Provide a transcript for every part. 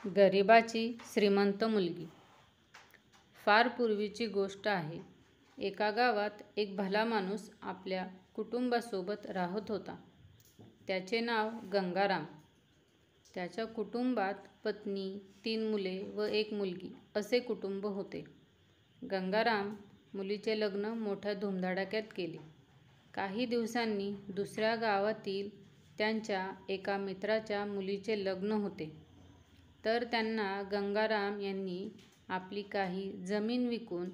गरिबाची श्रीमंत मुलगी. फार पूर्वीची गोष्ट आहे. एका गावात एक भला माणूस आपल्या कुटुंबासोबत राहत होता. त्याचे नाव गंगाराम. त्याच्या कुटुंबात पत्नी, 3 मुले व 1 मुलगी असे कुटुंब होते. गंगाराम मुलीचे लग्न मोठ्या धुमधडाक्यात केले. काही दिवसांनी दुसऱ्या गावातील त्यांच्या एका मित्राच्या मुलीचे लग्न होते. तर त्यांना गंगाराम यांनी आपली काही जमीन विकून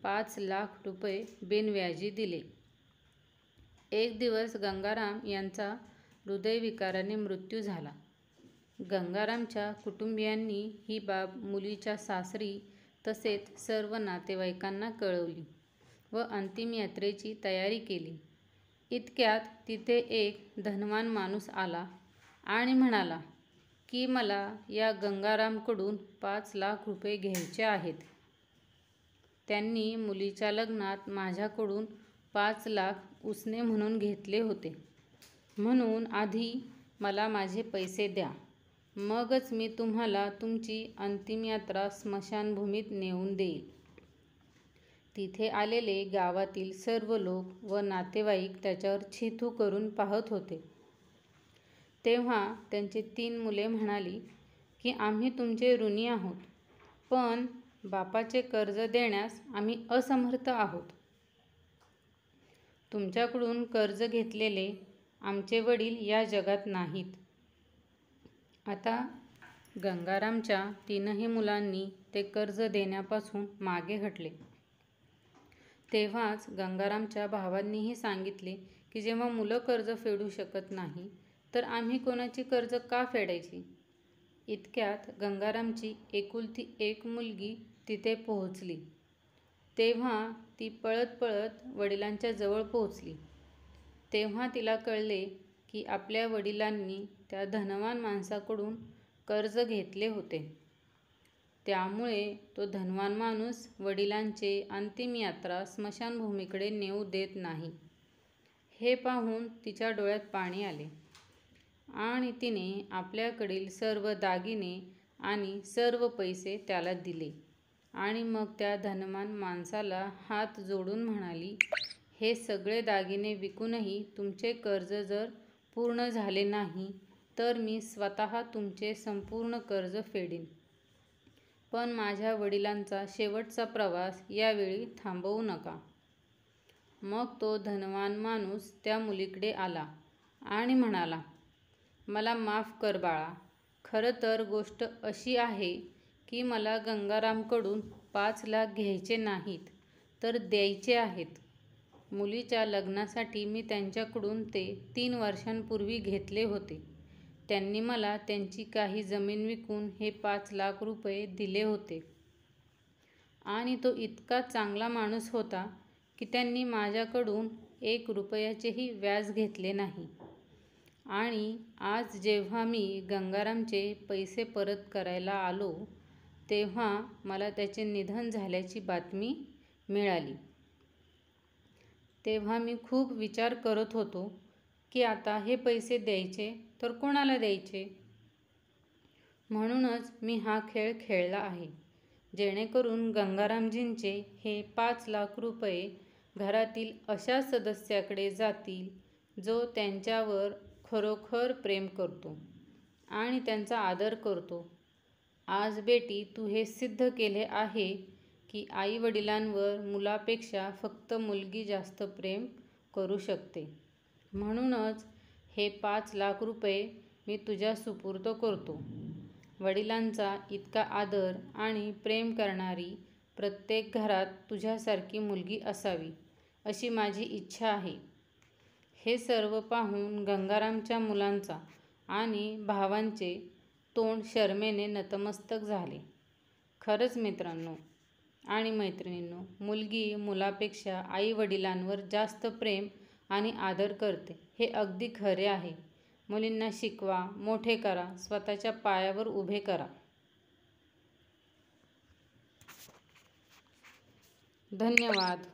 5 लाख रुपये बिनव्याजी दिले. एक दिवस गंगाराम यांचा हृदयविकाराने मृत्यू झाला. गंगारामच्या कुटुंबियांनी ही बाब मुलीच्या सासरी तसेच सर्व नातेवाईकांना कळवली व अंतिम यात्रेची तयारी केली. इतक्यात तिथे एक धनवान माणूस आला आणि म्हणाला की मला या गंगारामकडून 5 लाख रुपये घ्यायचे आहेत. त्यांनी मुलीच्या लग्नात माझ्याकडून 5 लाख उसने म्हणून घेतले होते. म्हणून आधी मला माझे पैसे द्या, मगच मी तुम्हाला तुमची अंतिम यात्रा स्मशानभूमीत नेऊन देईल. तिथे आलेले गावातील सर्व लोक व नातेवाईक त्याच्यावर छिथू करून पाहत होते. तेव्हा त्यांची 3 मुले म्हणाली की आम्ही तुमचे ऋणी आहोत, पण बापाचे कर्ज देण्यास आम्ही असमर्थ आहोत. तुमच्याकडून कर्ज घेतलेले आमचे वडील या जगात नाहीत. आता गंगारामच्या 3ही मुलांनी ते कर्ज देण्यापासून मागे हटले. तेव्हाच गंगारामच्या भावांनीही सांगितले की जेव्हा मुलं कर्ज फेडू शकत नाही तर आम्ही कोणाची कर्ज का फेडायची. इतक्यात गंगारामची एकुलती 1 मुलगी तिथे पोहोचली. तेव्हा ती पळत पळत वडिलांच्या जवळ पोहोचली. तेव्हा तिला कळले की आपल्या वडिलांनी त्या धनवान माणसाकडून कर्ज घेतले होते. त्यामुळे तो धनवान माणूस वडिलांचे अंतिम यात्रा स्मशानभूमीकडे नेऊ देत नाही. हे पाहून तिच्या डोळ्यात पाणी आले आणि तिने आपल्याकडील सर्व दागिने आणि सर्व पैसे त्याला दिले आणि मग त्या धनवान माणसाला हात जोडून म्हणाली, हे सगळे दागिने विकूनही तुमचे कर्ज जर पूर्ण झाले नाही तर मी स्वतः तुमचे संपूर्ण कर्ज फेडीन. पण माझ्या वडिलांचा शेवटचा प्रवास यावेळी थांबवू नका. मग तो धनवान माणूस त्या मुलीकडे आला आणि म्हणाला, मला माफ कर बाळा. खरं तर गोष्ट अशी आहे की मला गंगारामकडून 5 लाख घ्यायचे नाहीत तर द्यायचे आहेत. मुलीच्या लग्नासाठी मी त्यांच्याकडून ते 3 वर्षांपूर्वी घेतले होते. त्यांनी मला त्यांची काही जमीन विकून हे 5 लाख रुपये दिले होते आणि तो इतका चांगला माणूस होता की त्यांनी माझ्याकडून 1 रुपयाचेही व्याज घेतले नाही. आणि आज जेव्हा मी गंगारामचे पैसे परत करायला आलो तेव्हा मला त्याचे निधन झाल्याची बातमी मिळाली. तेव्हा मी खूप विचार करत होतो की आता हे पैसे द्यायचे तर कोणाला द्यायचे. म्हणूनच मी हा खेळ खेळला आहे, जेणेकरून गंगारामजींचे हे 5 लाख रुपये घरातील अशा सदस्याकडे जातील जो त्यांच्यावर खरोखर प्रेम करतो आणि त्यांचा आदर करतो. आज बेटी, तू हे सिद्ध केले आहे की आई वडिलांवर मुलापेक्षा फक्त मुलगी जास्त प्रेम करू शकते. म्हणूनच हे 5 लाख रुपये मी तुझ्या सुपूर्द करतो. वडिलांचा इतका आदर आणि प्रेम करणारी प्रत्येक घरात तुझ्यासारखी मुलगी असावी अशी माझी इच्छा आहे. हे सर्व पाहून गंगारामच्या मुलांचा आणि भावांचे तोंड शरमेने नतमस्तक झाले. खरंच मित्रांनो आणि मैत्रिणींनो, मुलगी मुलापेक्षा आई वडिलांवर जास्त प्रेम आणि आदर करते, हे अगदी खरे आहे. मुलींना शिकवा, मोठे करा, स्वतःच्या पायावर उभे करा. धन्यवाद.